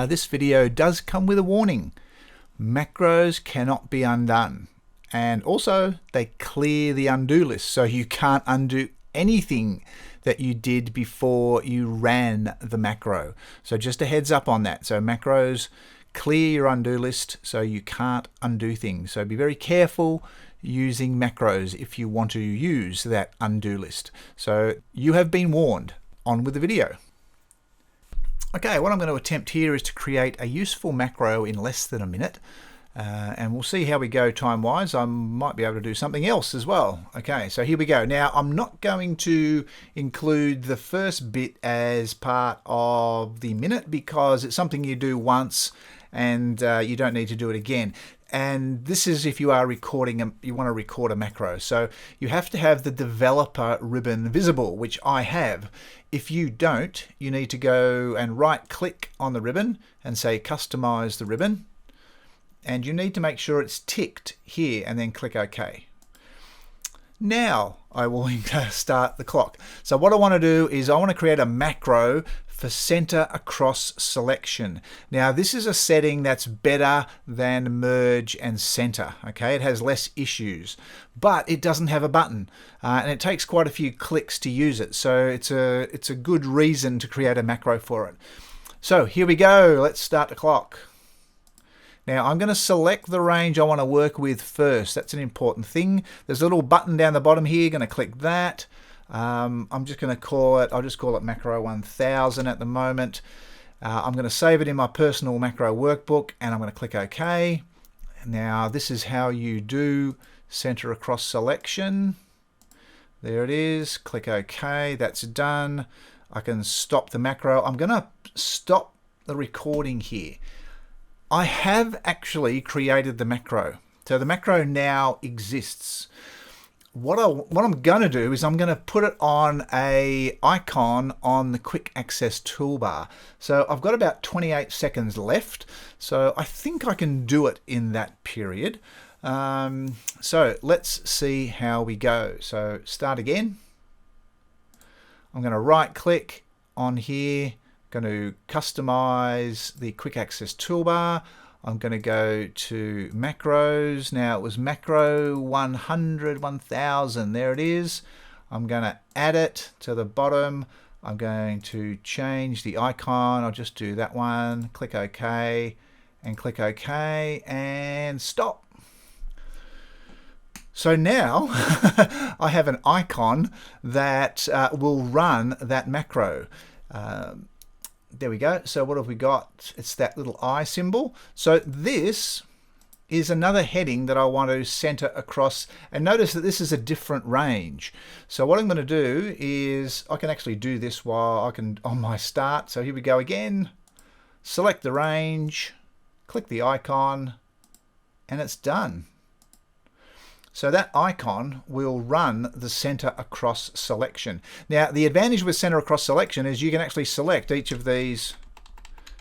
this video does come with a warning. Macros cannot be undone. And also, they clear the undo list, so you can't undo anything that you did before you ran the macro. So just a heads up on that. So macros clear your undo list, so you can't undo things. So be very careful using macros if you want to use that undo list. So you have been warned. On with the video. Okay, what I'm going to attempt here is to create a useful macro in less than a minute. And we'll see how we go time-wise. I might be able to do something else as well. Okay, so here we go. Now, I'm not going to include the first bit as part of the minute because it's something you do once and you don't need to do it again. And this is if you are recording, you want to record a macro. So you have to have the developer ribbon visible, which I have. If you don't, you need to go and right-click on the ribbon and say customize the ribbon. And you need to make sure it's ticked here and then click OK. Now I will start the clock. So what I want to do is I want to create a macro for center across selection. Now this is a setting that's better than merge and center. Okay, it has less issues, but it doesn't have a button, and it takes quite a few clicks to use it. So it's a good reason to create a macro for it. So here we go. Let's start the clock. Now I'm going to select the range I want to work with first. That's an important thing. There's a little button down the bottom here. Going to click that. I'm just going to call it, I'll just call it macro 1000 at the moment. I'm going to save it in my personal macro workbook and I'm going to click OK. Now this is how you do center across selection. There it is. Click OK. That's done. I can stop the macro. I'm going to stop the recording here. I have actually created the macro. So the macro now exists. What I'm going to do is I'm going to put it on an icon on the quick access toolbar. So I've got about 28 seconds left. So I think I can do it in that period. So let's see how we go. So start again. I'm going to right click on here. Going to customize the quick access toolbar. I'm going to go to macros. Now it was macro 100, 1000. There it is. I'm going to add it to the bottom. I'm going to change the icon. I'll just do that one. Click OK and click OK and stop. So now I have an icon that will run that macro. There we go. So what have we got? It's that little eye symbol. So this is another heading that I want to center across. And notice that this is a different range. So what I'm going to do is I can actually do this while I can on my start. So here we go again. Select the range, click the icon, and it's done. So that icon will run the center across selection. Now the advantage with center across selection is you can actually select each of these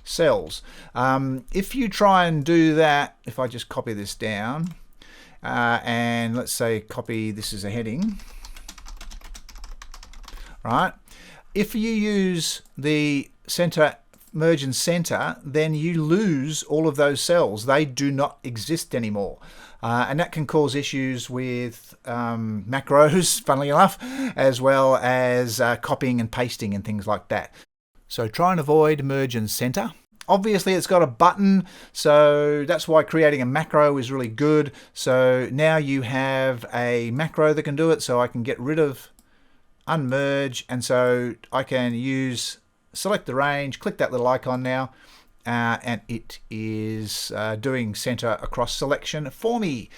cells. If you try and do that, if I just copy this down and let's say copy, this is a heading, right? If you use the center merge and center, then you lose all of those cells. They do not exist anymore. And that can cause issues with macros, funnily enough, as well as copying and pasting and things like that. So try and avoid merge and center. Obviously it's got a button, so that's why creating a macro is really good. So now you have a macro that can do it, so I can get rid of unmerge, and so I can use select the range, click that little icon now, and it is doing center across selection for me.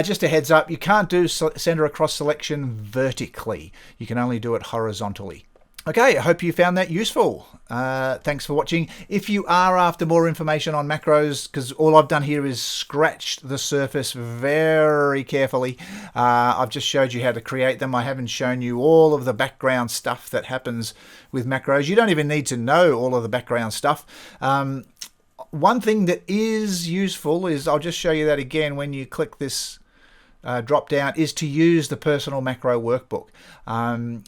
Just a heads up, you can't do center across selection vertically. You can only do it horizontally. Okay, I hope you found that useful. Thanks for watching. If you are after more information on macros, because all I've done here is scratched the surface very carefully. I've just showed you how to create them. I haven't shown you all of the background stuff that happens with macros. You don't even need to know all of the background stuff. One thing that is useful is, I'll just show you that again when you click this drop down is to use the personal macro workbook.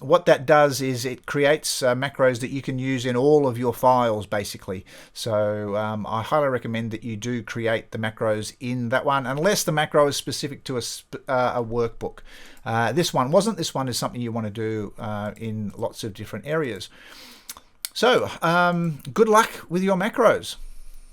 What that does is it creates macros that you can use in all of your files basically. So I highly recommend that you do create the macros in that one, unless the macro is specific to a workbook. This one wasn't. This one is something you want to do in lots of different areas. So good luck with your macros.